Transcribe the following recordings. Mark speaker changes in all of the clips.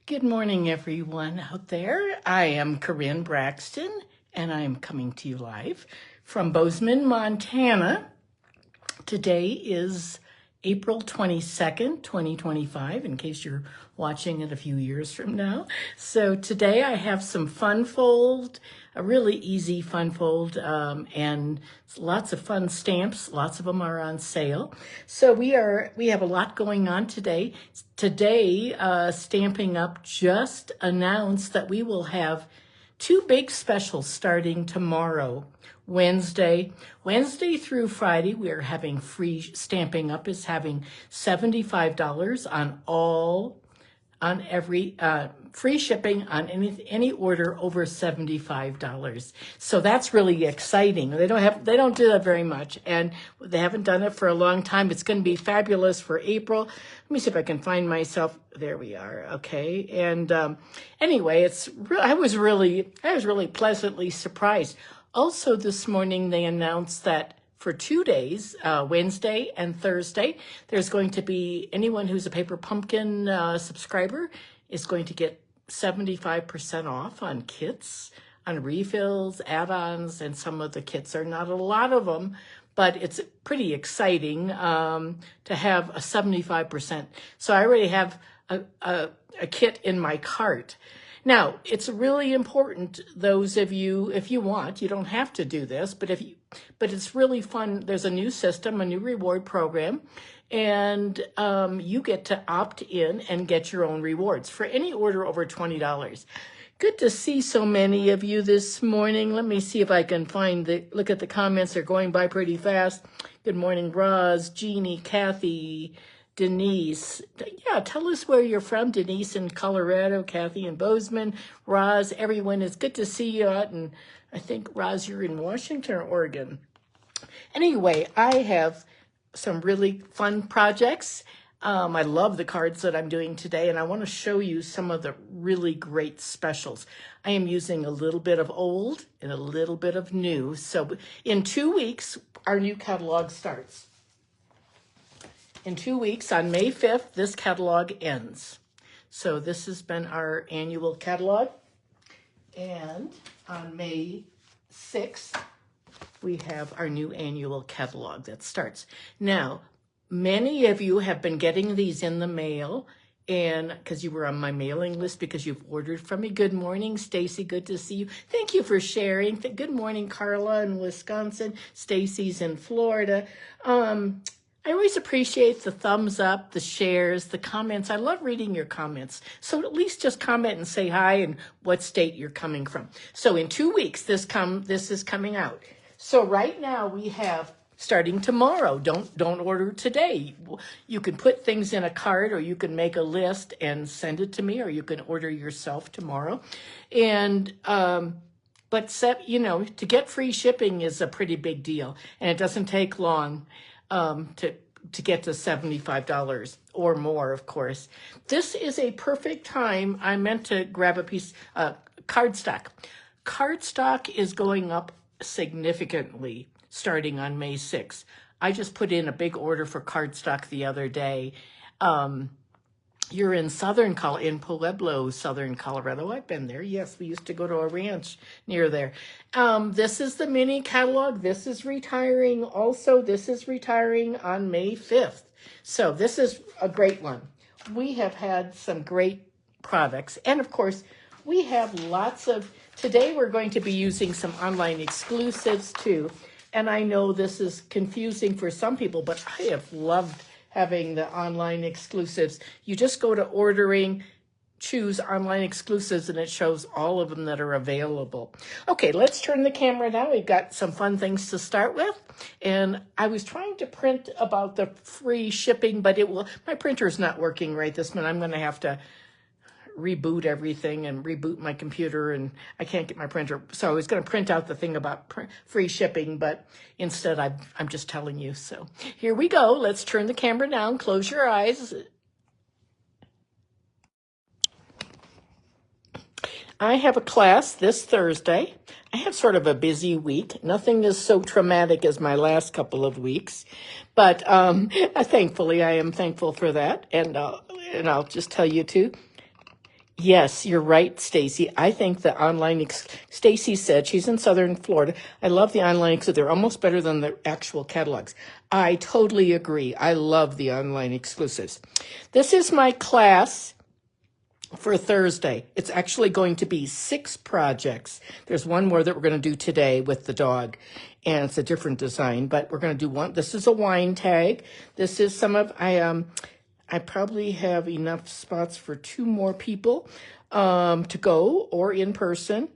Speaker 1: Good morning, everyone out there. I am Karin Braxton, and I am coming to you live from Bozeman, Montana. Today is April 22nd, 2025, in case you're watching it a few years from now. So today I have some fun fold, a really easy fun fold, and lots of fun stamps. Lots of them are on sale. So we have a lot going on today. Today, Stamping Up just announced that we will have two big specials starting tomorrow. Wednesday through Friday, we are having free. Stamping Up is having $75 on every free shipping on any order over $75. So that's really exciting. They don't do that very much, and they haven't done it for a long time. It's going to be fabulous for April. Let me see if I can find myself. There we are. Okay. And anyway, I was really pleasantly surprised. Also, this morning they announced that for 2 days, Wednesday and Thursday, there's going to be anyone who's a Paper Pumpkin subscriber is going to get 75% off on kits, on refills, add-ons, and some of the kits are not a lot of them, but it's pretty exciting to have a 75%. So I already have a kit in my cart. Now, it's really important, those of you, if you want, you don't have to do this, but it's really fun. There's a new system, a new reward program, and you get to opt in and get your own rewards for any order over $20. Good to see so many of you this morning. Let me see if I can look at the comments. They're going by pretty fast. Good morning, Roz, Jeannie, Kathy, Denise. Yeah, tell us where you're from. Denise in Colorado, Kathy in Bozeman, Roz, everyone. It's good to see you out. And I think, Roz, you're in Washington or Oregon. Anyway, I have some really fun projects. I love the cards that I'm doing today, and I want to show you some of the really great specials. I am using a little bit of old and a little bit of new. So in 2 weeks, our new catalog starts. In 2 weeks, on May 5th, this catalog ends. So this has been our annual catalog. And on May 6th, we have our new annual catalog that starts. Now, many of you have been getting these in the mail, and because you were on my mailing list because you've ordered from me. Good morning, Stacy. Good to see you. Thank you for sharing. Good morning, Carla in Wisconsin. Stacy's in Florida. I always appreciate the thumbs up, the shares, the comments. I love reading your comments. So at least just comment and say hi and what state you're coming from. So in 2 weeks, this is coming out. So right now we have, starting tomorrow, don't order today. You can put things in a cart, or you can make a list and send it to me, or you can order yourself tomorrow. And but to get free shipping is a pretty big deal, and it doesn't take long to get to $75 or more, of course. This is a perfect time. I meant to grab a piece, cardstock. Cardstock is going up significantly starting on May 6th. I just put in a big order for cardstock the other day. You're in in Pueblo, southern Colorado. I've been there. Yes, we used to go to a ranch near there. This is the mini catalog. This is retiring. Also, this is retiring on May 5th. So this is a great one. We have had some great products. And of course, we have today we're going to be using some online exclusives too. And I know this is confusing for some people, but I have loved having the online exclusives. You just go to ordering, choose online exclusives, and it shows all of them that are available. Okay, let's turn the camera now. We've got some fun things to start with. And I was trying to print about the free shipping, but my printer's not working right this minute. I'm going to have to reboot everything and reboot my computer, and I can't get my printer. So I was going to print out the thing about free shipping, but instead I'm just telling you. So here we go. Let's turn the camera down. Close your eyes. I have a class this Thursday. I have sort of a busy week. Nothing is so traumatic as my last couple of weeks, but thankfully I am thankful for that. And I'll just tell you too, Yes, you're right, Stacy. I think the online, Stacy said she's in Southern Florida. I love the online because they're almost better than the actual catalogs. I totally agree. I love the online exclusives. This is my class for Thursday. It's actually going to be 6 projects. There's one more that we're going to do today with the dog, and it's a different design, but we're going to do one. This is a wine tag. This is some of, I probably have enough spots for 2 more people to go or in person.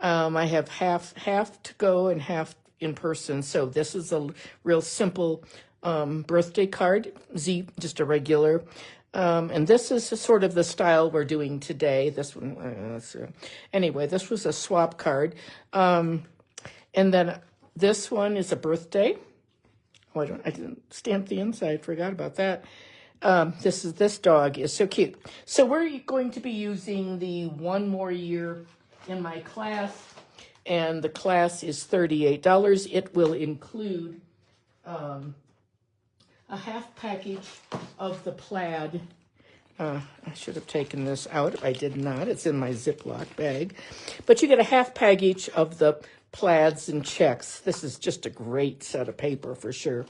Speaker 1: I have half to go and half in person. So this is a real simple birthday card, just a regular. And this is sort of the style we're doing today. This one, anyway, this was a swap card. And then this one is a birthday. Oh, I didn't stamp the inside. Forgot about that. This dog is so cute. So we're going to be using the One More Year in my class, and the class is $38. It will include a half package of the plaid. I should have taken this out. I did not. It's in my Ziploc bag. But you get a half package of the plaids and checks. This is just a great set of paper for sure.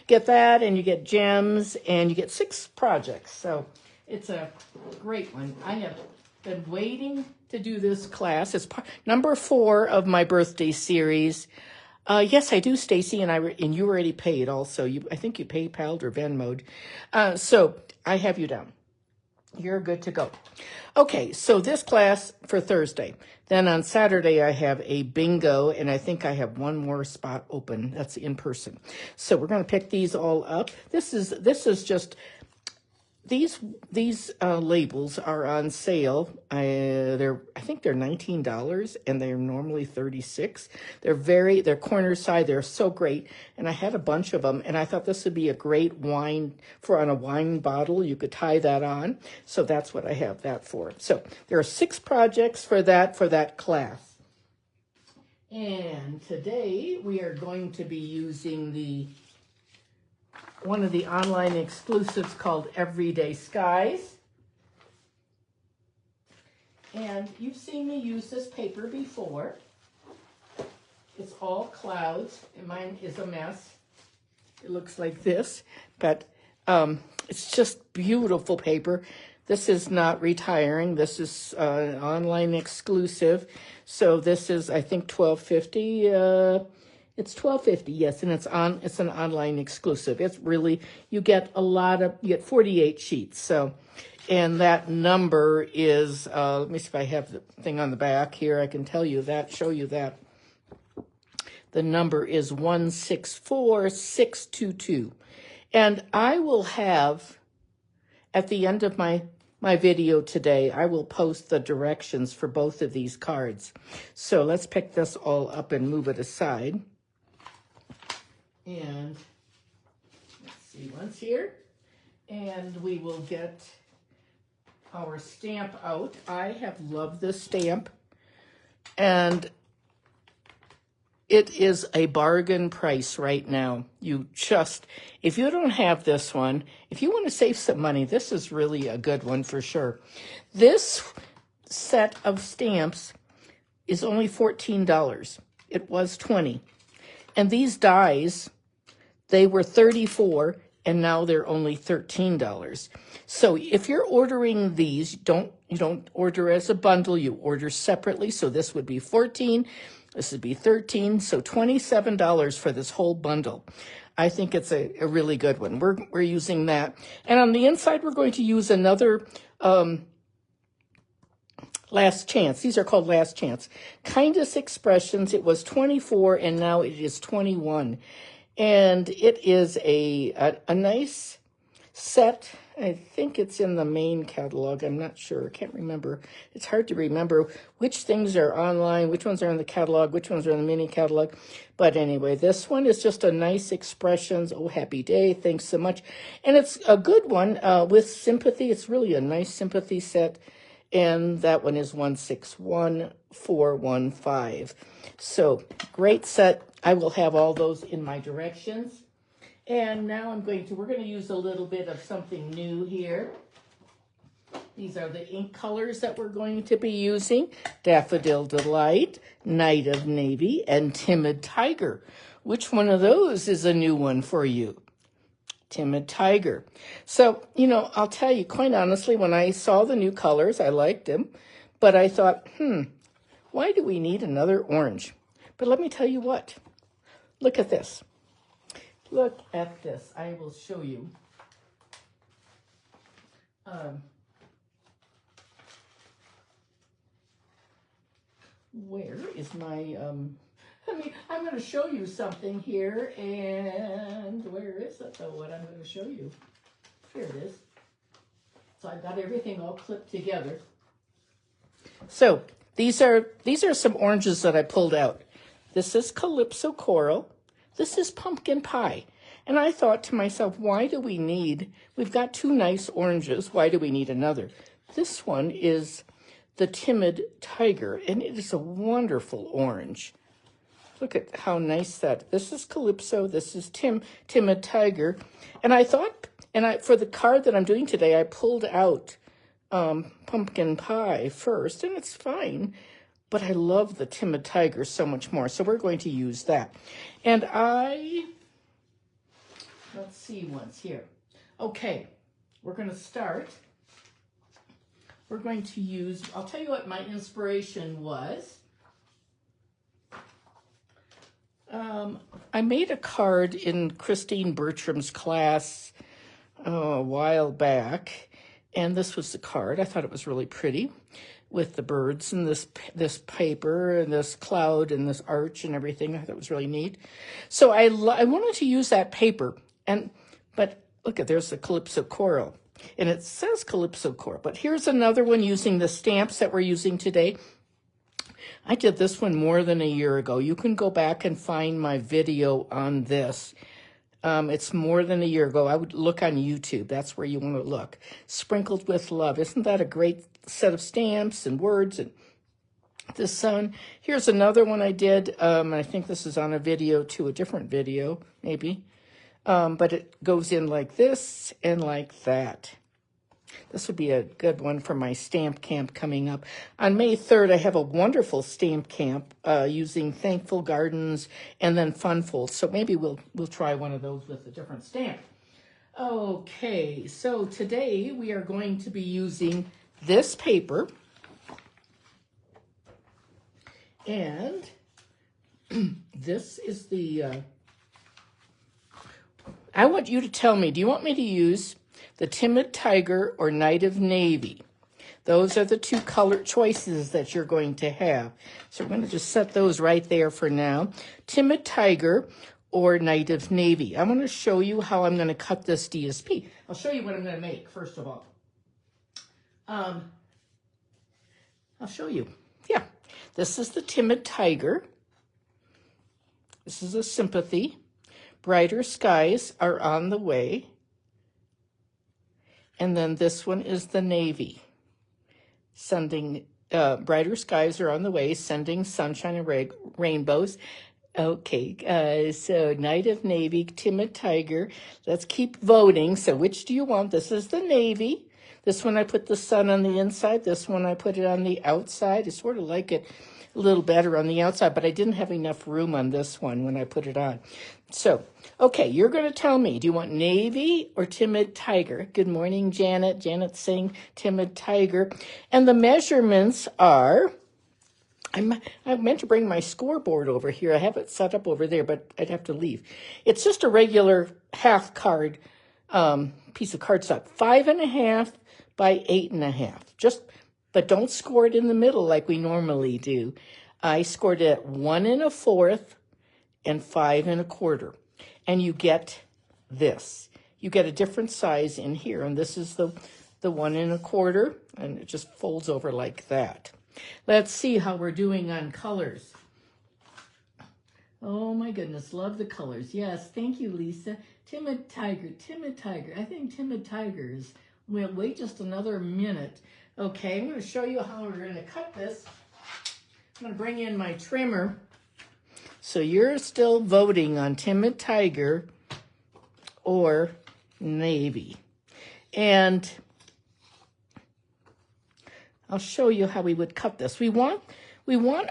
Speaker 1: Get that, and you get gems, and you get 6 projects. So it's a great one. I have been waiting to do this class. It's number 4 of my birthday series. Yes, I do, Stacy, and you already paid also. I think you PayPal'd or Venmo'd. So I have you down. You're good to go. Okay, so this class for Thursday. Then on Saturday, I have a bingo, and I think I have 1 more spot open. That's in person. So we're going to pick these all up. This is just... These labels are on sale. I think they're $19, and they're normally $36. They're corner side. They're so great, and I had a bunch of them, and I thought this would be a great wine on a wine bottle. You could tie that on, so that's what I have that for. So there are 6 projects for that class, and today we are going to be using one of the online exclusives called Everyday Skies. And you've seen me use this paper before. It's all clouds, and mine is a mess. It looks like this, but it's just beautiful paper. This is not retiring. This is online exclusive. So this is, I think, $12.50. It's $12.50, yes, and it's an online exclusive. It's really, you get 48 sheets. So, and that number is, let me see if I have the thing on the back here. I can show you that. The number is 164622. And I will have, at the end of my video today, I will post the directions for both of these cards. So let's pick this all up and move it aside. And let's see, one's here, and we will get our stamp out. I have loved this stamp, and it is a bargain price right now. If you don't have this one, if you want to save some money, this is really a good one for sure. This set of stamps is only $14. It was $20. And these dies, they were $34, and now they're only $13. So if you're ordering these, you don't order as a bundle, you order separately. So this would be $14, this would be $13, so $27 for this whole bundle. I think it's a really good one. We're using that. And on the inside, we're going to use another Last Chance. These are called Last Chance. Kindest Expressions. It was $24, and now it is $21. And it is a nice set. I think it's in the main catalog. I'm not sure. I can't remember. It's hard to remember which things are online, which ones are in the catalog, which ones are in the mini catalog. But anyway, this one is just a nice Expressions. Oh, happy day. Thanks so much. And it's a good one with sympathy. It's really a nice sympathy set. And that one is 161415. So great set. I will have all those in my directions. And now we're going to use a little bit of something new here. These are the ink colors that we're going to be using. Daffodil Delight, Night of Navy, and Timid Tiger. Which one of those is a new one for you? Timid Tiger. So, you know, I'll tell you, quite honestly, when I saw the new colors, I liked them. But I thought, why do we need another orange? But let me tell you what. Look at this. Look at this. I will show you. Where is my, I'm going to show you something here, and where is it, though, what I'm going to show you? Here it is. So I've got everything all clipped together. So these are some oranges that I pulled out. This is Calypso Coral. This is Pumpkin Pie. And I thought to myself, why do we need, we've got two nice oranges, why do we need another? This one is the Timid Tiger, and it is a wonderful orange. Look at how nice that, this is Calypso, this is Timid Tiger. And I thought, for the card that I'm doing today, I pulled out Pumpkin Pie first, and it's fine. But I love the Timid Tiger so much more, so we're going to use that. And let's see once here. Okay, we're going to start. We're going to use, I'll tell you what my inspiration was. I made a card in Christine Bertram's class a while back, and this was the card. I thought it was really pretty with the birds and this paper and this cloud and this arch and everything. I thought it was really neat. So I wanted to use that paper, but look at, there's the Calypso Coral. And it says Calypso Coral, but here's another one using the stamps that we're using today. I did this one more than a year ago. You can go back and find my video on this. It's more than a year ago. I would look on YouTube. That's where you want to look. Sprinkled with Love. Isn't that a great set of stamps and words? And the sun. Here's another one I did. I think this is on a video too, a different video, maybe. But it goes in like this and like that. This would be a good one for my stamp camp coming up. On May 3rd, I have a wonderful stamp camp using Thankful Gardens and then Funfold. So maybe we'll try one of those with a different stamp. Okay, so today we are going to be using this paper. And this is the... I want you to tell me, do you want me to use the Timid Tiger or Night of Navy? Those are the two color choices that you're going to have. So we're going to just set those right there for now. Timid Tiger or Night of Navy. I'm going to show you how I'm going to cut this DSP. I'll show you what I'm going to make, first of all. I'll show you. Yeah, this is the Timid Tiger. This is a Sympathy. Brighter Skies Are on the Way. And then this one is the Navy. Sending, brighter skies are on the way, sending sunshine and rainbows. Okay, so Night of Navy, Timid Tiger. Let's keep voting. So which do you want? This is the Navy. This one I put the sun on the inside. This one I put it on the outside. I sort of like it a little better on the outside, but I didn't have enough room on this one when I put it on. So, okay, you're going to tell me, do you want Navy or Timid Tiger? Good morning, Janet. Janet's saying Timid Tiger. And the measurements are, I meant to bring my scoreboard over here. I have it set up over there, but I'd have to leave. It's just a regular half card piece of cardstock, 5.5 by 8.5. But don't score it in the middle like we normally do. I scored it at 1 1/4 and 5 1/4. And you get this. You get a different size in here. And this is the 1 1/4. And it just folds over like that. Let's see how we're doing on colors. Oh my goodness, love the colors. Yes, thank you, Lisa. Timid Tiger, Timid Tiger. I think Timid Tiger is, we'll wait just another minute. Okay, I'm going to show you how we're going to cut this. I'm going to bring in my trimmer. So you're still voting on Timid Tiger or Navy. And I'll show you how we would cut this. We want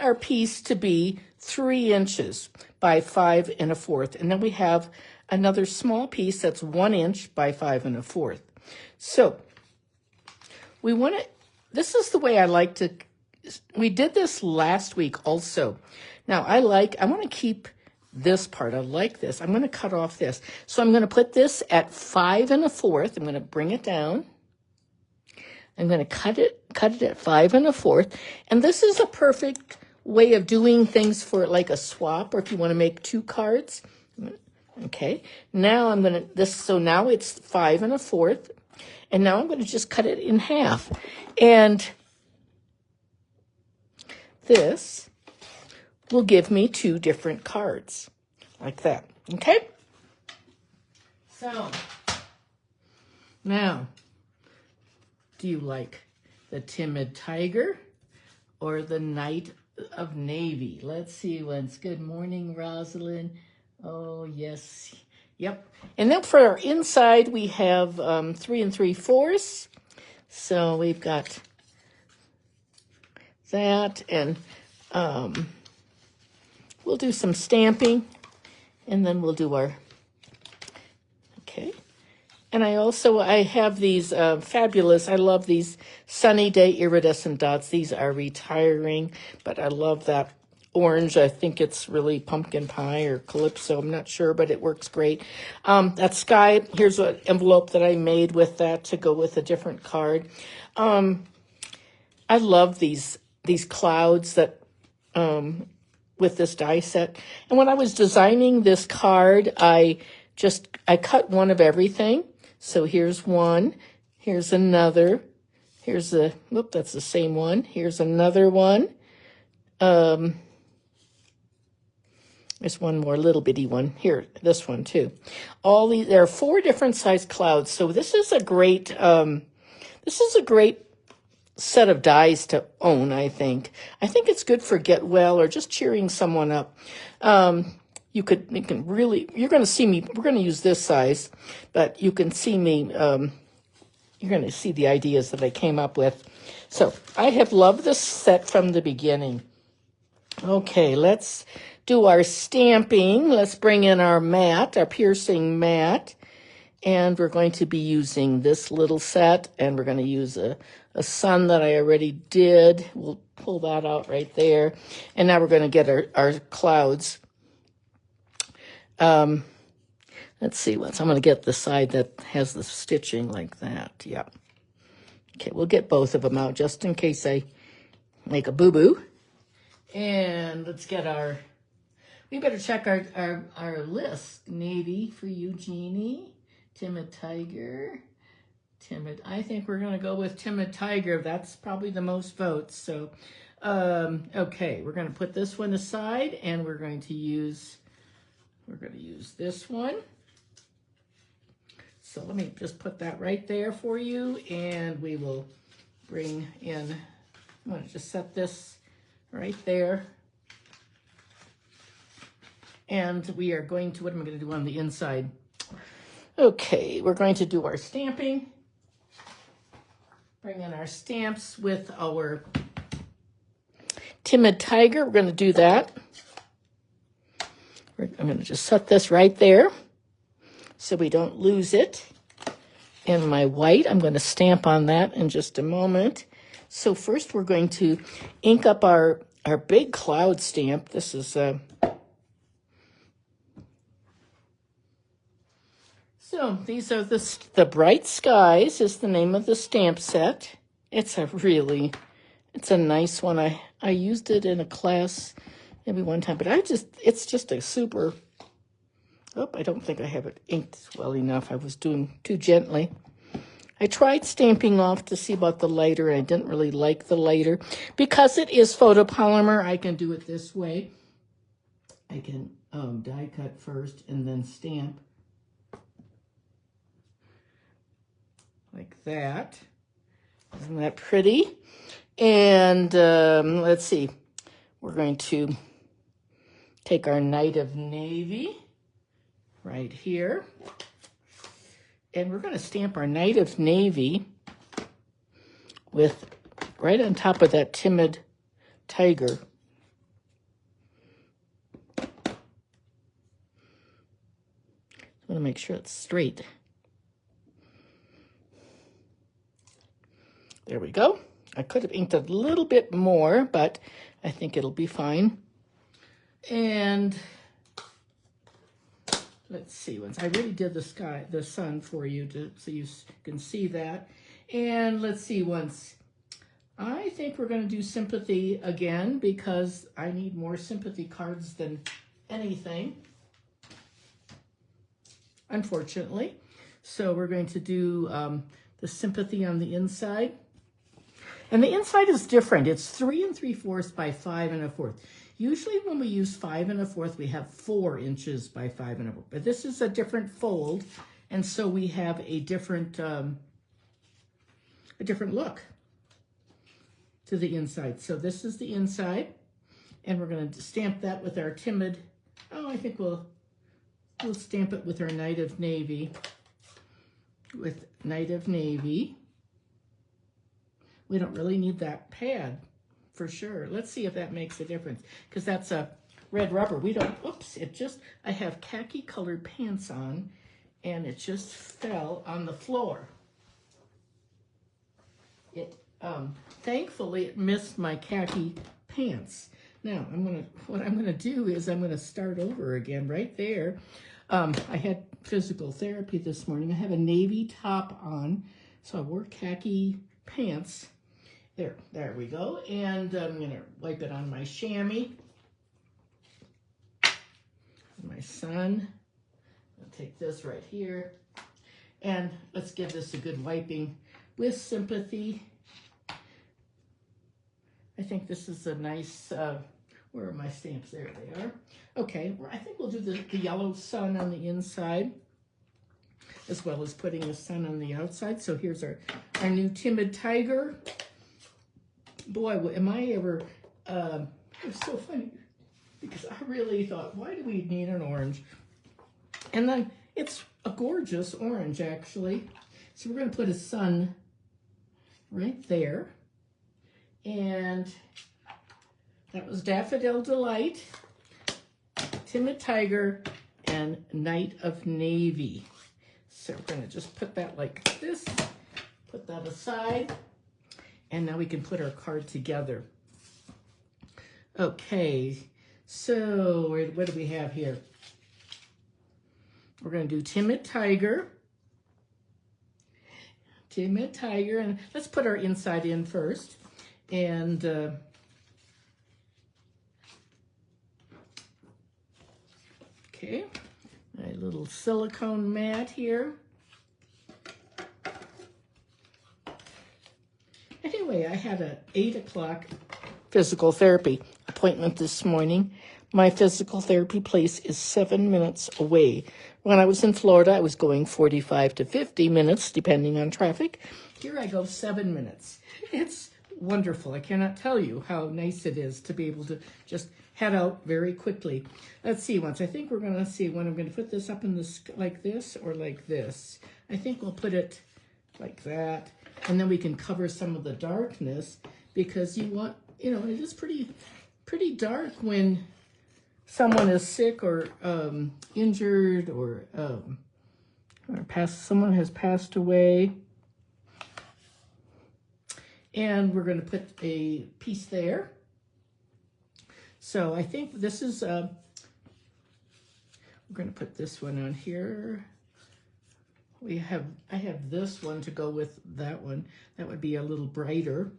Speaker 1: our piece to be 3 inches by 5 1/4. And then we have another small piece that's 1 inch by 5 1/4. So we want to, this is the way I like to, we did this last week also. Now I want to keep this part. I like this. I'm going to cut off this. So I'm going to put this at 5 1/4. I'm going to bring it down. I'm going to cut it at 5 1/4. And this is a perfect way of doing things for like a swap, or if you want to make 2 cards. Okay. Now I'm going to, so now it's 5 1/4. And now I'm going to just cut it in half. And this will give me 2 different cards like that. Okay? So now, do you like the Timid Tiger or the Knight of Navy? Let's see once. Good morning, Rosalind. Oh, yes. Yep. And then for our inside, we have 3 3/4. So we've got that, and we'll do some stamping, and then we'll do our, okay. And I have these fabulous, I love these Sunny Day Iridescent dots. These are retiring, but I love that orange. I think it's really pumpkin pie or calypso. I'm not sure, but it works great. That sky, here's an envelope that I made with that to go with a different card. I love these clouds that with this die set. And when I was designing this card, I cut one of everything. So here's one, here's another, here's that's the same one. Here's another one. There's one more little bitty one here, this one too. There are 4 different size clouds. So this is a great set of dies to own, I think. I think it's good for get well or just cheering someone up. You can really, you're going to see me, we're going to use this size, but you can see me, you're going to see the ideas that I came up with. So I have loved this set from the beginning. Okay, let's do our stamping. Let's bring in our mat, our piercing mat. And we're going to be using this little set, and we're going to use a sun that I already did. We'll pull that out right there. And now we're going to get our clouds. Let's see I'm going to get the side that has the stitching like that. Yeah. Okay, we'll get both of them out just in case I make a boo-boo. And let's get we better check our list. Navy for you, Jeannie. Timid Tiger. I think we're going to go with Timid Tiger. That's probably the most votes. So, okay, we're going to put this one aside, and we're going to use this one. So let me just put that right there for you, and we will bring in, I'm going to just set this right there. And we are going to, what am I going to do on the inside? Okay, we're going to do our stamping. Bring in our stamps with our Timid Tiger. We're going to do that. I'm going to just set this right there so we don't lose it. And my white, I'm going to stamp on that in just a moment. So first we're going to ink up our big cloud stamp. This is so these are the Bright Skies is the name of the stamp set. It's a nice one. I used it in a class maybe one time, but it's just a super, I don't think I have it inked well enough. I was doing too gently. I tried stamping off to see about the lighter, and I didn't really like the lighter. Because it is photopolymer, I can do it this way. I can die cut first and then stamp. Like that. Isn't that pretty? And let's see. We're going to take our Knight of Navy right here. And we're going to stamp our Knight of Navy with right on top of that Timid Tiger. I want to make sure it's straight. There we go. I could have inked a little bit more, but I think it'll be fine. And let's see, once I really did the sun for you so you can see that. And let's see, once I think we're going to do sympathy again because I need more sympathy cards than anything, unfortunately. So we're going to do the sympathy on the inside. And the inside is different. It's 3 3/4 by 5 1/4. Usually when we use 5 1/4, we have 4 inches by 5 1/4. But this is a different fold, and so we have a different look to the inside. So this is the inside, and we're going to stamp that with our Timid. Oh, I think we'll stamp it with our Night of Navy. With Night of Navy. We don't really need that pad for sure. Let's see if that makes a difference, because that's a red rubber. We don't, oops, I have khaki colored pants on and it just fell on the floor. Thankfully it missed my khaki pants. Now what I'm gonna do is I'm gonna start over again right there. I had physical therapy this morning. I have a navy top on, so I wore khaki pants. There we go. And I'm going to wipe it on my chamois. My sun. I'll take this right here. And let's give this a good wiping with sympathy. I think this is a nice, where are my stamps? There they are. Okay, I think we'll do the yellow sun on the inside, as well as putting the sun on the outside. So here's our new Timid Tiger. Boy, am I ever, it was so funny, because I really thought, why do we need an orange? And then it's a gorgeous orange, actually. So we're going to put a sun right there. And that was Daffodil Delight, Timid Tiger, and Night of Navy. So we're going to just put that like this, put that aside. And now we can put our card together. Okay, so what do we have here? We're going to do Timid Tiger. Timid Tiger, and let's put our inside in first. And okay, my little silicone mat here. Anyway, I had an 8 o'clock physical therapy appointment this morning. My physical therapy place is 7 minutes away. When I was in Florida, I was going 45 to 50 minutes, depending on traffic. Here I go 7 minutes. It's wonderful. I cannot tell you how nice it is to be able to just head out very quickly. Let's see once. I think we're going to see when I'm going to put this up in the like this or like this. I think we'll put it like that. And then we can cover some of the darkness, because you want, it is pretty dark when someone is sick or injured or someone has passed away. And we're going to put a piece there. So I think this is, we're going to put this one on here. I have this one to go with that one. That would be a little brighter,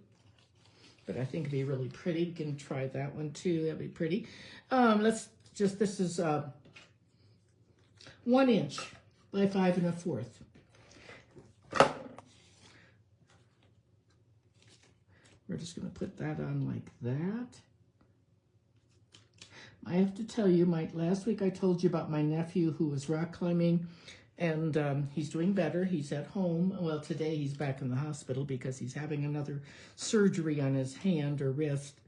Speaker 1: but I think it'd be really pretty. We can try that one too. That'd be pretty. This is 1 inch by 5 1/4. We're just going to put that on like that. I have to tell you, last week I told you about my nephew who was rock climbing, and he's doing better. He's at home. Well, today he's back in the hospital because he's having another surgery on his hand or wrist.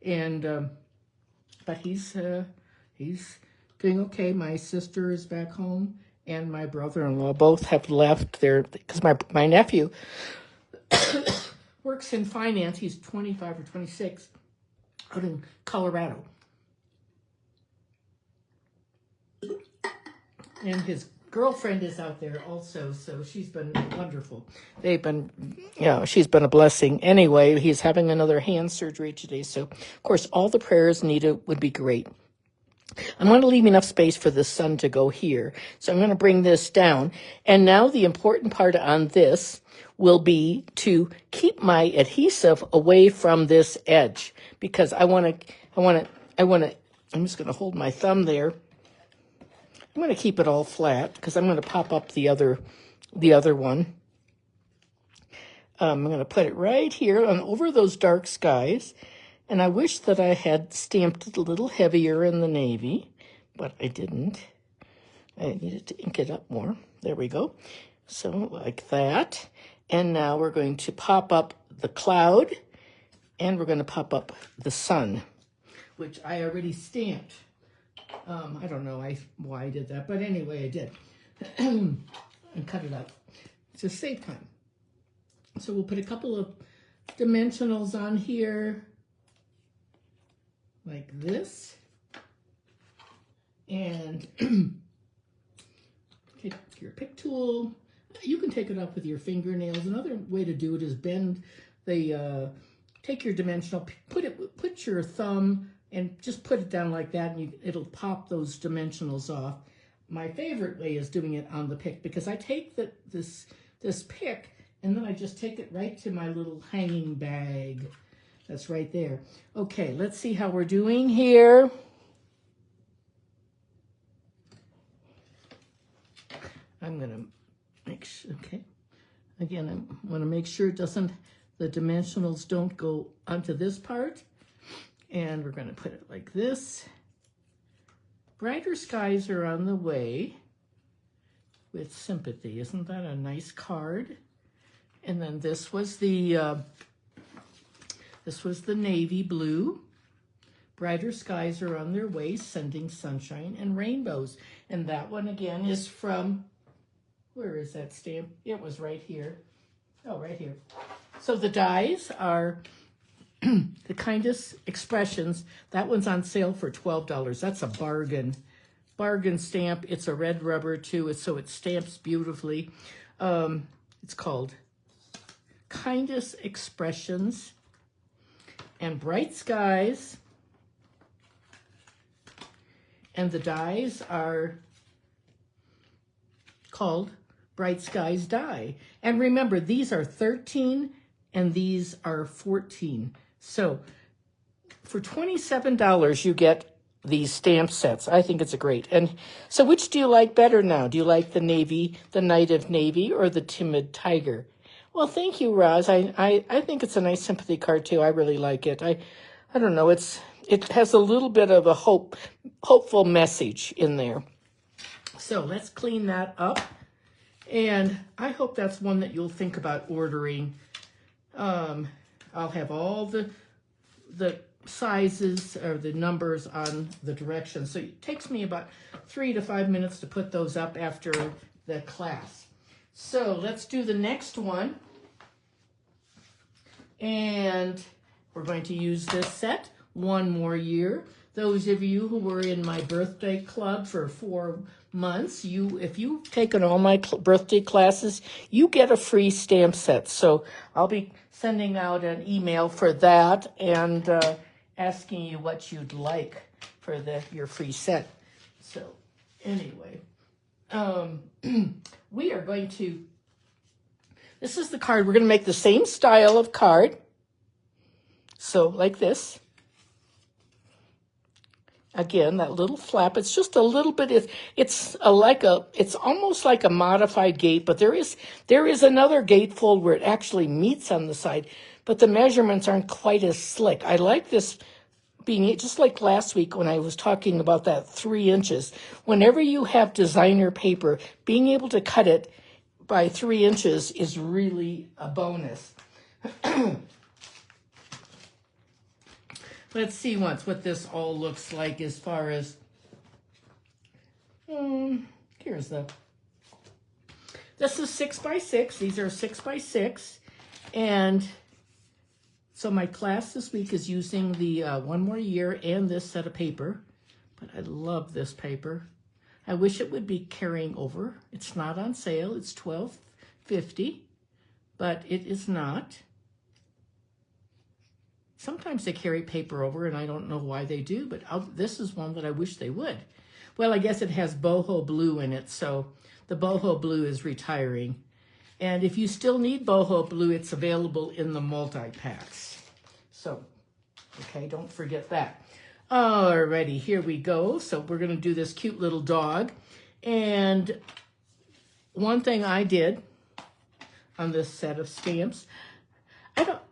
Speaker 1: And but he's doing okay. My sister is back home, and my brother-in-law both have left there because my nephew works in finance. He's 25 or 26 out in Colorado. And his girlfriend is out there also, so she's been wonderful. They've been, she's been a blessing. Anyway, he's having another hand surgery today, so of course all the prayers needed would be great. I'm going to leave enough space for the sun to go here, so I'm going to bring this down. And now the important part on this will be to keep my adhesive away from this edge, because I'm just going to hold my thumb there. I'm going to keep it all flat because I'm going to pop up the other one. I'm going to put it right here on over those dark skies. And I wish that I had stamped it a little heavier in the navy, but I didn't. I needed to ink it up more. There we go. So like that. And now we're going to pop up the cloud, and we're going to pop up the sun, which I already stamped. I don't know why I did that, but anyway, I did. And cut it up to save time. So we'll put a couple of dimensionals on here, like this. And take your pick tool. You can take it up with your fingernails. Another way to do it is bend the, take your dimensional, put your thumb and just put it down like that, and it'll pop those dimensionals off. My favorite way is doing it on the pick, because I take this pick and then I just take it right to my little hanging bag. That's right there. Okay, let's see how we're doing here. I'm gonna make sure, okay. Again, I wanna make sure the dimensionals don't go onto this part. And we're going to put it like this. Brighter skies are on the way with sympathy. Isn't that a nice card? And then this was the navy blue. Brighter skies are on their way, sending sunshine and rainbows. And that one again is from, where is that stamp? It was right here. Oh, right here. So the dies are the Kindest Expressions. That one's on sale for $12. That's a bargain. Bargain stamp. It's a red rubber too, so it stamps beautifully. It's called Kindest Expressions. And Bright Skies. And the dies are called Bright Skies Die. And remember, these are 13 and these are 14. So for $27, you get these stamp sets. I think it's a great. And so which do you like better now? Do you like the navy, the Knight of Navy, or the Timid Tiger? Well, thank you, Roz. I think it's a nice sympathy card too. I really like it. I don't know. It has a little bit of a hopeful message in there. So let's clean that up. And I hope that's one that you'll think about ordering. I'll have all the sizes or the numbers on the directions. So it takes me about 3 to 5 minutes to put those up after the class. So let's do the next one. And we're going to use this set one more year. Those of you who were in my birthday club for 4 months, if you've taken all my birthday classes, you get a free stamp set. So I'll be sending out an email for that and asking you what you'd like for your free set. So anyway, we are going to, this is the card. We're going to make the same style of card. So like this. Again, that little flap, it's just a little bit, it's almost like a modified gate, but there is another gatefold where it actually meets on the side, but the measurements aren't quite as slick. I like this being, just like last week when I was talking about that 3 inches. Whenever you have designer paper, being able to cut it by 3 inches is really a bonus. Let's see what this all looks like as far as, here's this is 6 by 6. These are 6 by 6. And So my class this week is using the One More Year and this set of paper, but I love this paper. I wish it would be carrying over. It's not on sale. It's $12.50, but it is not. Sometimes they carry paper over, and I don't know why they do, but this is one that I wish they would. Well, I guess it has boho blue in it, so the boho blue is retiring. And if you still need boho blue, it's available in the multi-packs. So, okay, don't forget that. Alrighty, here we go. So we're going to do this cute little dog. And one thing I did on this set of stamps,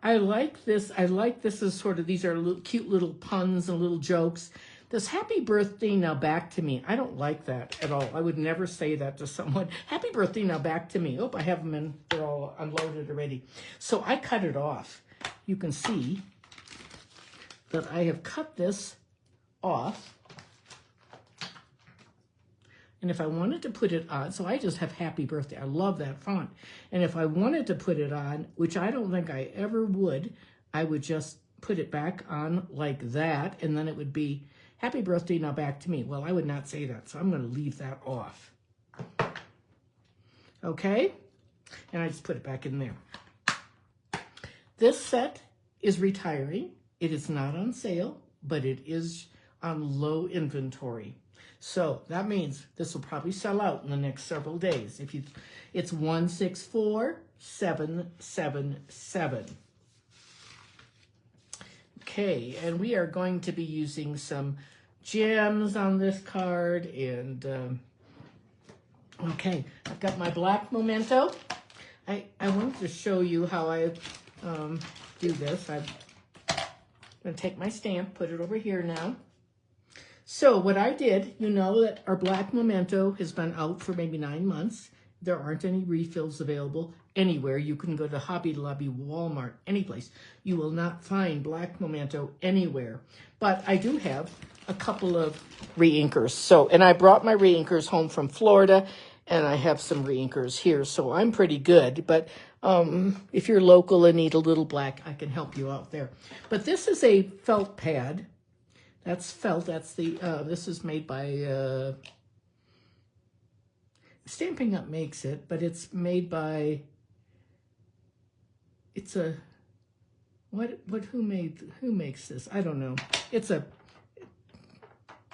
Speaker 1: I like this. I like this as sort of, these are little, cute little puns and little jokes. This happy birthday now back to me. I don't like that at all. I would never say that to someone. Happy birthday now back to me. Oh, I have them in, they're all unloaded already. So I cut it off. You can see that I have cut this off. And if I wanted to put it on, so I just have happy birthday. I love that font. And if I wanted to put it on, which I don't think I ever would, I would just put it back on like that. And then it would be happy birthday now back to me. Well, I would not say that. So I'm going to leave that off. Okay. And I just put it back in there. This set is retiring. It is not on sale, but it is on low inventory. So that means this will probably sell out in the next several days. It's 164777. Okay, and we are going to be using some gems on this card. And okay, I've got my black memento. I wanted to show you how I do this. I'm going to take my stamp, put it over here now. So what I did, you know that our black memento has been out for maybe 9 months. There aren't any refills available anywhere. You can go to Hobby Lobby, Walmart, any place. You will not find black memento anywhere. But I do have a couple of reinkers. So, and I brought my reinkers home from Florida, and I have some reinkers here. So I'm pretty good. But if you're local and need a little black, I can help you out there. But this is a felt pad. That's felt. That's the, this is made by, Stampin' Up makes it, but it's made by, it's a, who makes this? I don't know. It's a,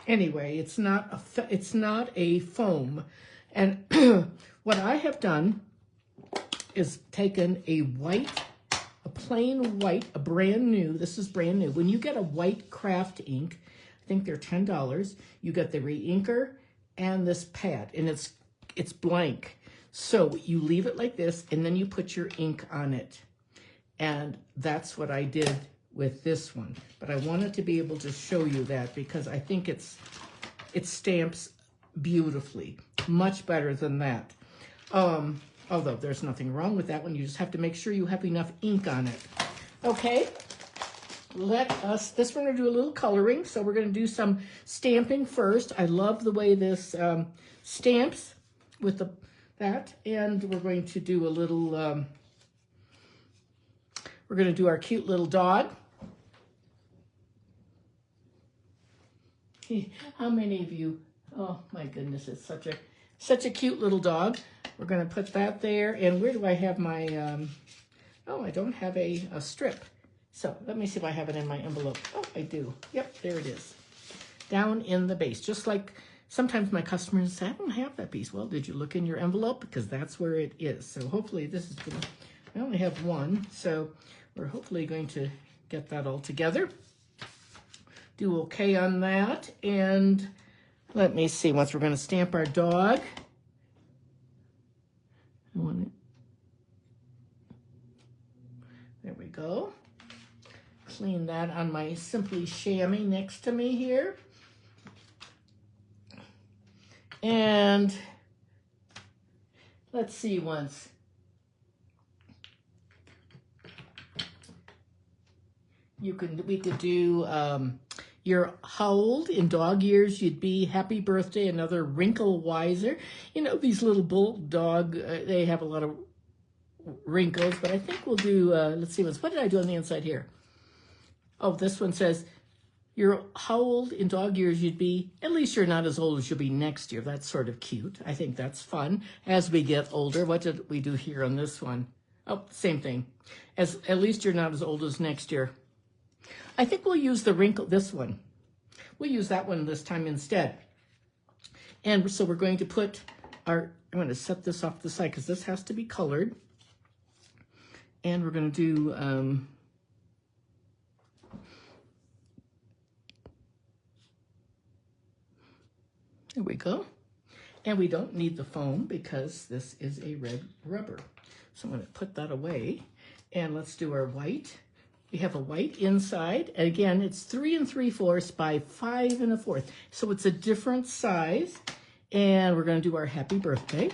Speaker 1: anyway, it's not a foam. And what I have done is taken a plain white, a brand new, this is brand new. When you get a white craft ink, I think they're $10, you get the reinker and this pad, and it's blank. So you leave it like this, and then you put your ink on it. And that's what I did with this one. But I wanted to be able to show you that because I think it stamps beautifully, much better than that. Although there's nothing wrong with that one. You just have to make sure you have enough ink on it. Okay, this we're gonna do a little coloring. So we're gonna do some stamping first. I love the way this stamps with that. And we're going to do a little, we're gonna do our cute little dog. How many of you, oh my goodness, it's such a cute little dog. We're going to put that there. And where do I have my, oh, I don't have a strip. So let me see if I have it in my envelope. Oh, I do. Yep, there it is. Down in the base. Just like sometimes my customers say, I don't have that piece. Well, did you look in your envelope? Because that's where it is. So hopefully this is going to, I only have one. So we're hopefully going to get that all together. Do okay on that. And let me see, once we're going to stamp our dog. There we go. Clean that on my Simply Chamois next to me here. And let's see once. We could do your how old in dog years you'd be, happy birthday, another wrinkle wiser. You know, these little bulldog, they have a lot of wrinkles, but I think we'll do, let's see, what did I do on the inside here? Oh, this one says, how old in dog years you'd be? At least you're not as old as you'll be next year. That's sort of cute. I think that's fun. As we get older, what did we do here on this one? Oh, same thing. At least you're not as old as next year. I think we'll use the wrinkle, this one. We'll use that one this time instead. And so we're going to put I'm going to set this off to the side because this has to be colored. And we're going to do, there we go. And we don't need the foam because this is a red rubber. So I'm going to put that away. And let's do our white. We have a white inside. And again, it's 3 3/4 by 5 1/4. So it's a different size. And we're going to do our happy birthday.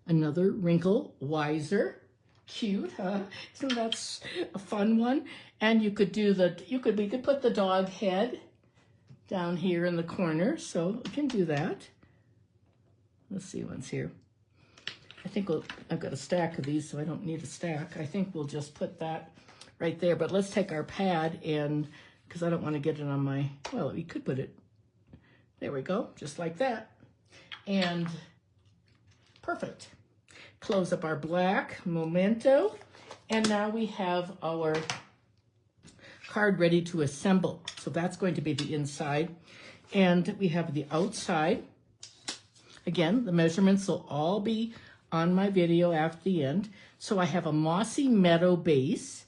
Speaker 1: Another wrinkle, wiser. Cute, huh? So that's a fun one. And you could do we could put the dog head down here in the corner. So we can do that. Let's see what's here. I think I've got a stack of these, so I don't need a stack. I think we'll just put that right there. But let's take our pad and, because I don't want to get it on my, well, we could put it, there we go, just like that. And perfect. Close up our black memento. And now we have our card ready to assemble. So that's going to be the inside. And we have the outside. Again, the measurements will all be on my video after the end. So I have a mossy meadow base,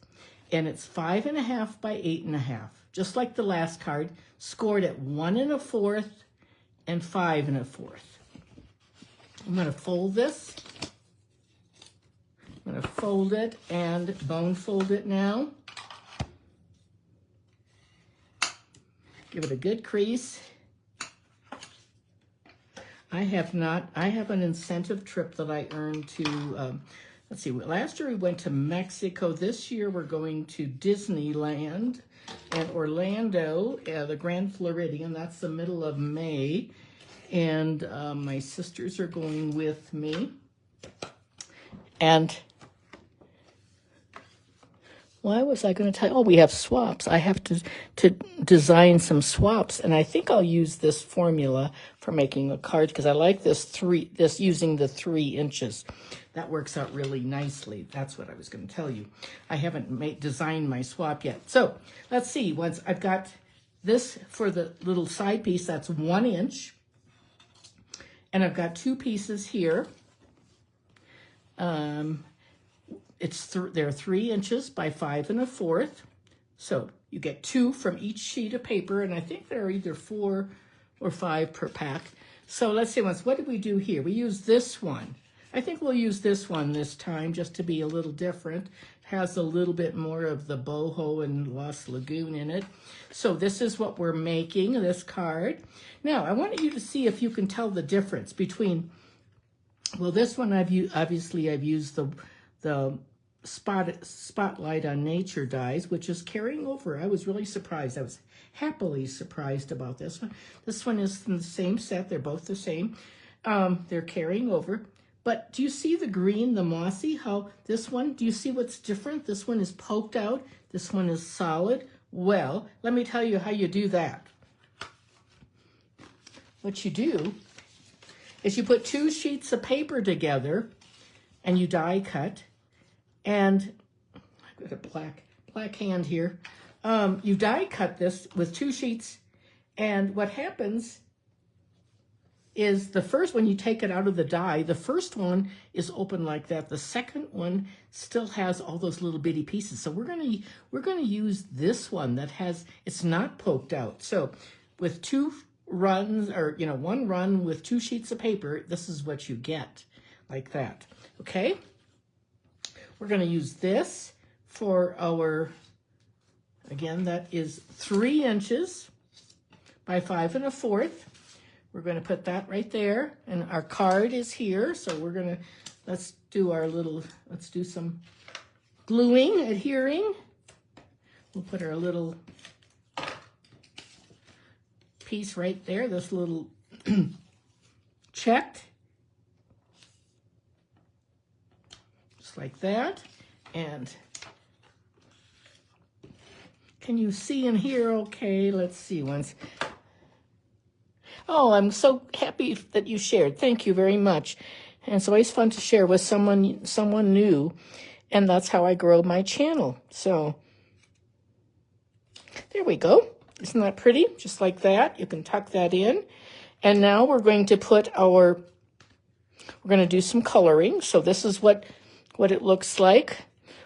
Speaker 1: and it's 5 1/2 by 8 1/2, just like the last card, scored at 1 1/4 and 5 1/4. I'm going to fold this. I'm going to fold it and bone fold it now. Give it a good crease. I have an incentive trip that I earned to, let's see, last year we went to Mexico. This year we're going to Disneyland and Orlando, the Grand Floridian. That's the middle of May. And my sisters are going with me. And why was I going to tell you? Oh, we have swaps. I have to design some swaps, and I think I'll use this formula for making a card because I like this using the 3 inches. That works out really nicely. That's what I was going to tell you. I haven't designed my swap yet. So let's see. Once I've got this for the little side piece, that's 1 inch, and I've got 2 pieces here. They're 3 inches by 5 1/4. So you get 2 from each sheet of paper, and I think there are either 4 or 5 per pack. So let's see, what did we do here? We used this one. I think we'll use this one this time just to be a little different. It has a little bit more of the boho and Lost Lagoon in it. So this is what we're making, this card. Now, I want you to see if you can tell the difference between, well, this one I've used the Spotlight on Nature dies, which is carrying over. I was really surprised. I was happily surprised about this one. This one is from the same set. They're both the same. They're carrying over. But do you see the green, the mossy? How this one, do you see what's different? This one is poked out. This one is solid. Well, let me tell you how you do that. What you do is you put 2 sheets of paper together and you die cut. And I've got a black hand here. You die cut this with 2 sheets. And what happens is the first, when you take it out of the die, the first one is open like that. The second one still has all those little bitty pieces. So we're gonna use this one that it's not poked out. So with 2 runs, or 1 run with 2 sheets of paper, this is what you get, like that. Okay. We're going to use this for our, again, that is 3 inches by 5 1/4. We're going to put that right there, and our card is here. So we're going to, let's do some gluing, adhering. We'll put our little piece right there, this little checked. Like that, and Can you see and hear okay? Let's see once. Oh, I'm so happy that you shared. Thank you very much. And it's always fun to share with someone new, and that's how I grow my channel. So there we go. Isn't that pretty? Just like that. You can tuck that in. And now we're going to we're going to do some coloring. So this is what it looks like,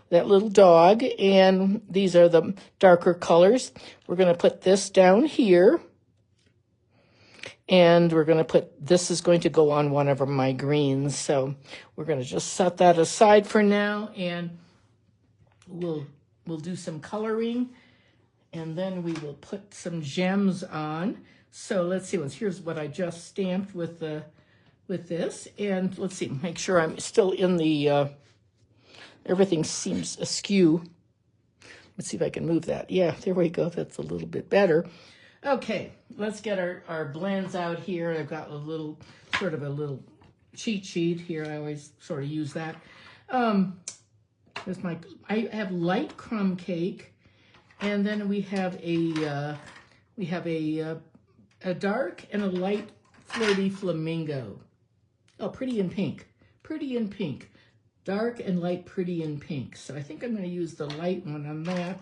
Speaker 1: that little dog. And these are the darker colors. We're going to put this down here. And we're going to this is going to go on one of my greens. So we're going to just set that aside for now. And we'll do some coloring. And then we will put some gems on. So let's see, here's what I just stamped with this. And let's see, make sure I'm still in the, everything seems askew. Let's see if I can move that. Yeah, there we go. That's a little bit better. Okay, let's get our blends out here. I've got a little cheat sheet here. I always sort of use that. I have light crumb cake. And then we have a dark and a light flirty flamingo. Oh, pretty in pink. Pretty in pink. Dark and light pretty in pink. So I think I'm going to use the light one on that.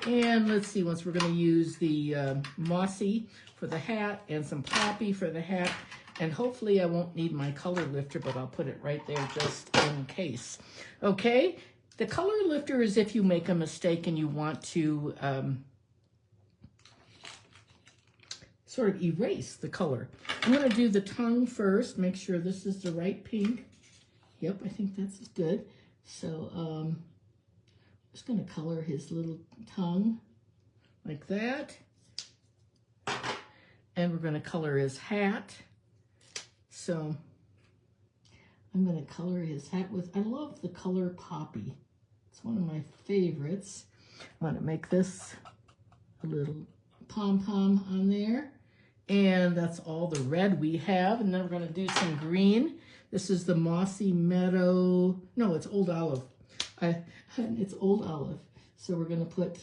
Speaker 1: And let's see, we're going to use the mossy for the hat and some poppy for the hat. And hopefully I won't need my color lifter, but I'll put it right there just in case. Okay? The color lifter is if you make a mistake and you want to sort of erase the color. I'm going to do the tongue first, make sure this is the right pink. Yep, I think that's good. So I'm just going to color his little tongue like that. And we're going to color his hat. So I'm going to color his hat I love the color poppy. It's one of my favorites. I want to make this a little pom-pom on there. And that's all the red we have. And then we're going to do some green. This is the Mossy Meadow. No, it's Old Olive. It's Old Olive. So we're going to put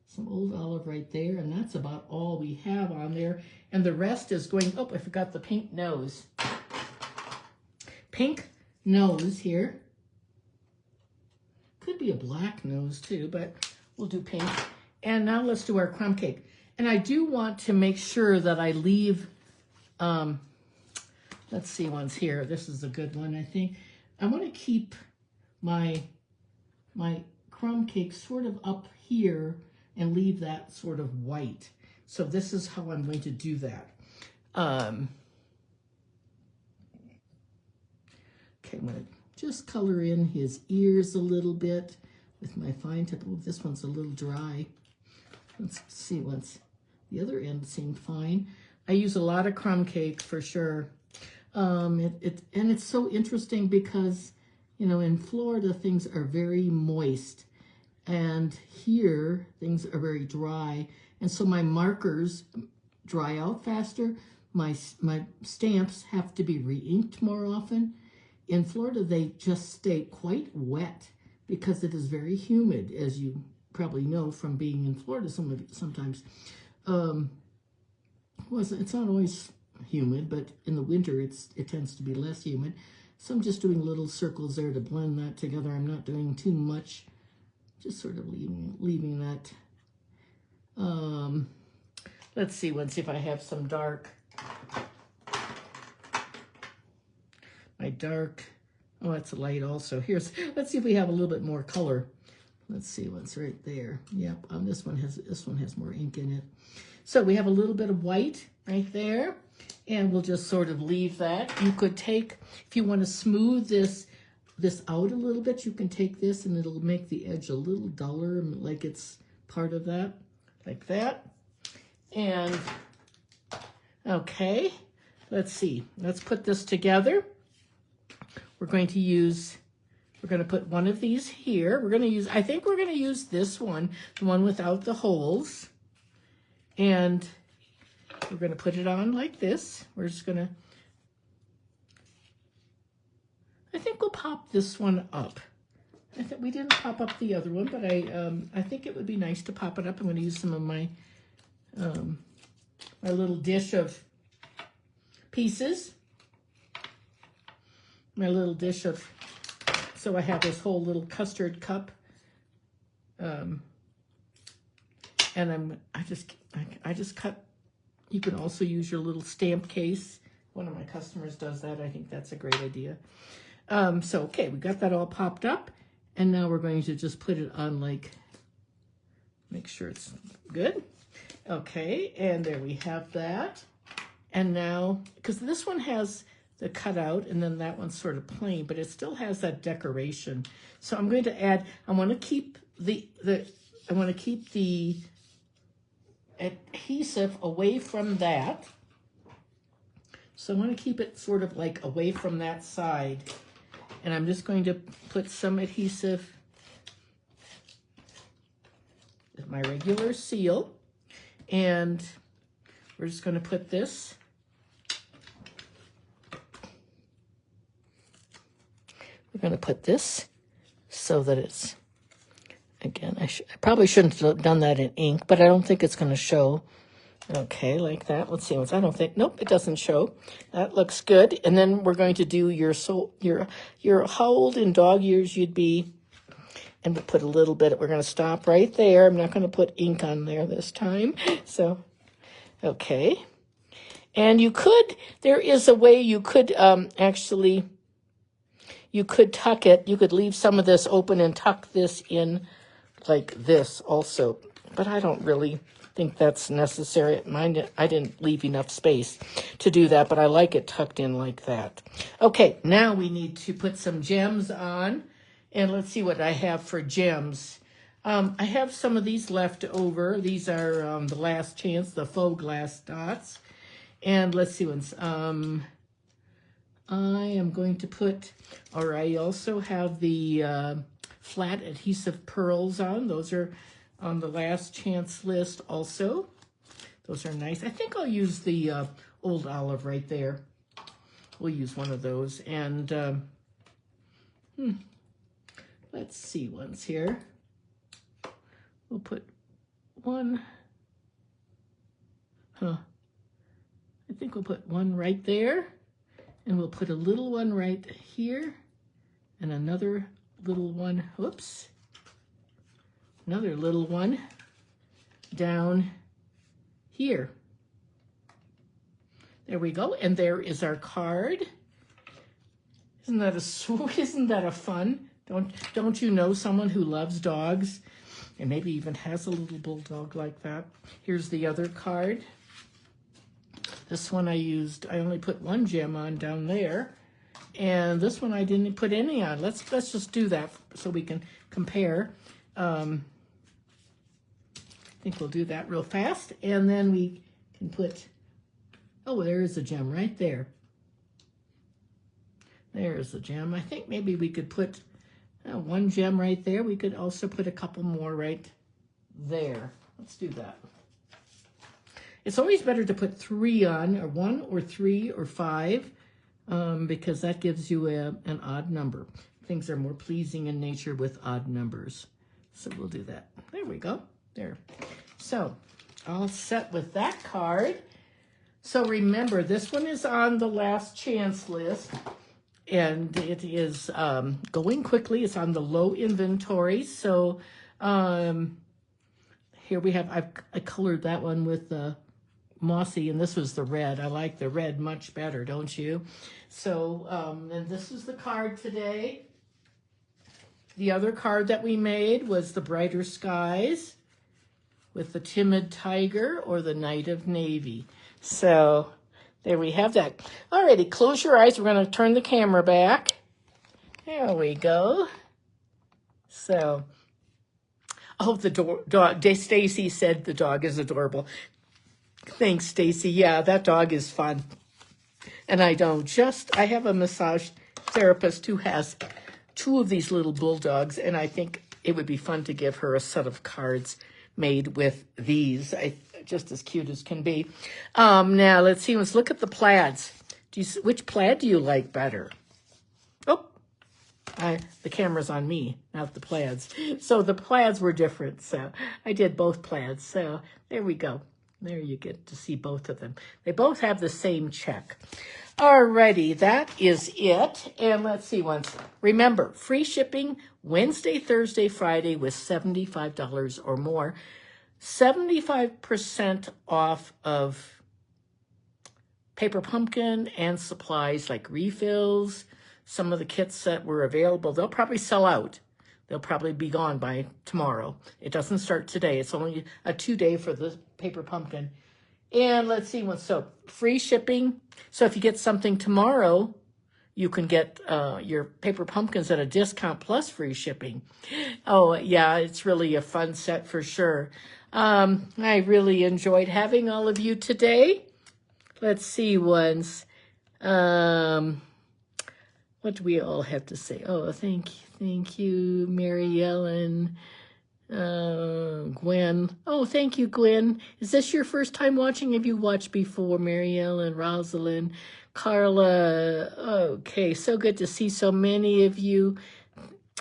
Speaker 1: some Old Olive right there. And that's about all we have on there. And the rest is going, oh, I forgot the pink nose. Pink nose here. Could be a black nose too, but we'll do pink. And now let's do our crumb cake. And I do want to make sure that I leave, let's see one's here. This is a good one, I think. I want to keep my crumb cake sort of up here and leave that sort of white. So this is how I'm going to do that. Okay, I'm going to just color in his ears a little bit with my fine tip. Oh, this one's a little dry. Let's see, the other end seemed fine. I use a lot of crumb cake for sure. And it's so interesting because, you know, in Florida, things are very moist. And here, things are very dry. And so my markers dry out faster. My stamps have to be re-inked more often. In Florida, they just stay quite wet because it is very humid, as you probably know from being in Florida sometimes. Well, it's not always humid, but in the winter, it tends to be less humid. So I'm just doing little circles there to blend that together. I'm not doing too much, just sort of leaving that. Let's see if I have some dark. My dark, oh, that's light also. Let's see if we have a little bit more color. Let's see what's right there. Yep, this one has more ink in it. So we have a little bit of white right there, and we'll just sort of leave that. You could take, if you want to smooth this out a little bit, you can take this and it'll make the edge a little duller, like it's part of that, like that. And okay, let's see. Let's put this together. We're going to put one of these here. I think we're going to use this one, the one without the holes. And we're going to put it on like this. We're just going to, I think we'll pop this one up. we didn't pop up the other one, but I think it would be nice to pop it up. I'm going to use some of my my little dish of pieces. My little dish of, so I have this whole little custard cup. And I just cut. You can also use your little stamp case. One of my customers does that. I think that's a great idea. So, okay, we got that all popped up. And now we're going to just put it on, like, make sure it's good. Okay, and there we have that. And now, because this one has the cutout, and then that one's sort of plain, but it still has that decoration. So I'm going to add, I want to keep the adhesive away from that. So I want to keep it sort of like away from that side. And I'm just going to put some adhesive with my regular seal. And we're just going to put this. We're going to put this so that it's, again, I probably shouldn't have done that in ink, but I don't think it's going to show. Okay, like that. Let's see. I don't think, nope, it doesn't show. That looks good. And then we're going to do your how old in dog years you'd be. And we'll put a little bit, we're going to stop right there. I'm not going to put ink on there this time. So, okay. And you could, there is a way you could actually, you could tuck it. You could leave some of this open and tuck this in like this also. But I don't really think that's necessary. Mine, I didn't leave enough space to do that, but I like it tucked in like that. Okay, now we need to put some gems on, and let's see what I have for gems. I have some of these left over. These are the last chance, the faux glass dots. And let's see ones. I am going to put, or I also have the flat adhesive pearls on. Those are on the last chance list also. Those are nice. I think I'll use the old olive right there. We'll use one of those. And let's see ones here. We'll put one. I think we'll put one right there. And we'll put a little one right here. And another little one, whoops. Another little one down here. There we go. And there is our card. Isn't that isn't that a fun? Don't you know someone who loves dogs and maybe even has a little bulldog like that? Here's the other card. This one I only put one gem on down there. And this one I didn't put any on. Let's just do that so we can compare. I think we'll do that real fast. And then we can put, oh, there is a gem right there. There's a gem. I think maybe we could put one gem right there. We could also put a couple more right there. Let's do that. It's always better to put 3 on, or 1 or 3 or 5, because that gives you an odd number. Things are more pleasing in nature with odd numbers. So we'll do that. There we go. There. So all set with that card. So remember, this one is on the last chance list, and it is going quickly. It's on the low inventory. So here we have, I colored that one with mossy, and this was the red. I like the red much better, don't you? So, and this is the card today. The other card that we made was the Brighter Skies with the Timid Tiger or the Knight of Navy. So there we have that. Alrighty, close your eyes. We're going to turn the camera back. There we go. So, oh, the dog. Stacy said the dog is adorable. Thanks, Stacy. Yeah, that dog is fun. And I have a massage therapist who has 2 of these little bulldogs, and I think it would be fun to give her a set of cards made with these. Just as cute as can be. Now, let's see. Let's look at the plaids. Which plaid do you like better? Oh, The camera's on me, not the plaids. So the plaids were different. So I did both plaids. So there we go. There you get to see both of them. They both have the same check. Alrighty, that is it. And let's see once. Remember, free shipping Wednesday, Thursday, Friday with $75 or more. 75% off of paper pumpkin and supplies like refills. Some of the kits that were available, they'll probably sell out. They'll probably be gone by tomorrow. It doesn't start today. It's only a 2-day for the paper pumpkin. And let's see what's so free shipping. So if you get something tomorrow, you can get your paper pumpkins at a discount plus free shipping. Oh, yeah, it's really a fun set for sure. I really enjoyed having all of you today. Let's see once. What do we all have to say? Oh, thank you, Mary Ellen, Gwen. Oh, thank you, Gwen. Is this your first time watching? Have you watched before? Mary Ellen, Rosalind, Carla. Okay, so good to see so many of you.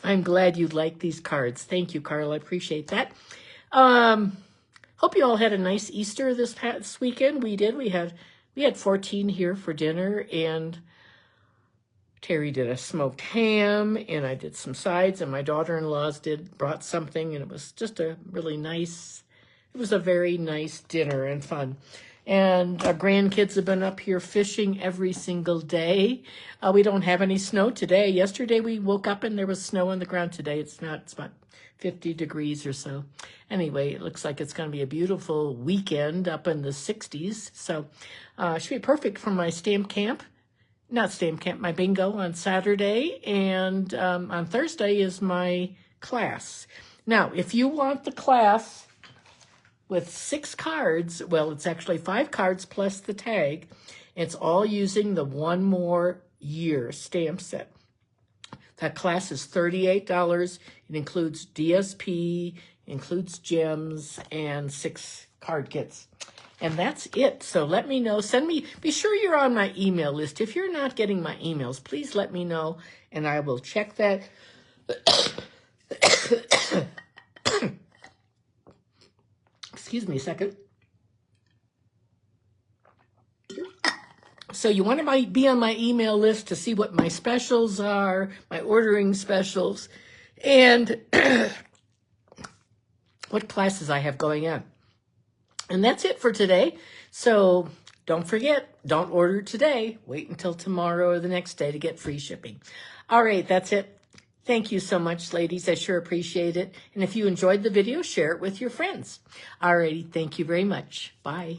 Speaker 1: I'm glad you like these cards. Thank you, Carla. I appreciate that. Hope you all had a nice Easter this past weekend. We did. We had 14 here for dinner, and Terry did a smoked ham, and I did some sides, and my daughter-in-laws brought something, and it was just a really nice, it was a very nice dinner and fun. And our grandkids have been up here fishing every single day. We don't have any snow today. Yesterday we woke up and there was snow on the ground. Today it's not. It's about 50 degrees or so. Anyway, it looks like it's going to be a beautiful weekend up in the 60s. So it should be perfect for my my bingo on Saturday. And on Thursday is my class. Now, if you want the class with 6 cards, well, it's actually 5 cards plus the tag. It's all using the One More Year stamp set. That class is $38. It includes DSP, includes gems, and 6 card kits. And that's it. So let me know. Be sure you're on my email list. If you're not getting my emails, please let me know, and I will check that. Excuse me a second. So you want to be on my email list to see what my specials are, my ordering specials, and what classes I have going on. And that's it for today. So don't forget, don't order today. Wait until tomorrow or the next day to get free shipping. All right, that's it. Thank you so much, ladies. I sure appreciate it. And if you enjoyed the video, share it with your friends. All righty, thank you very much. Bye.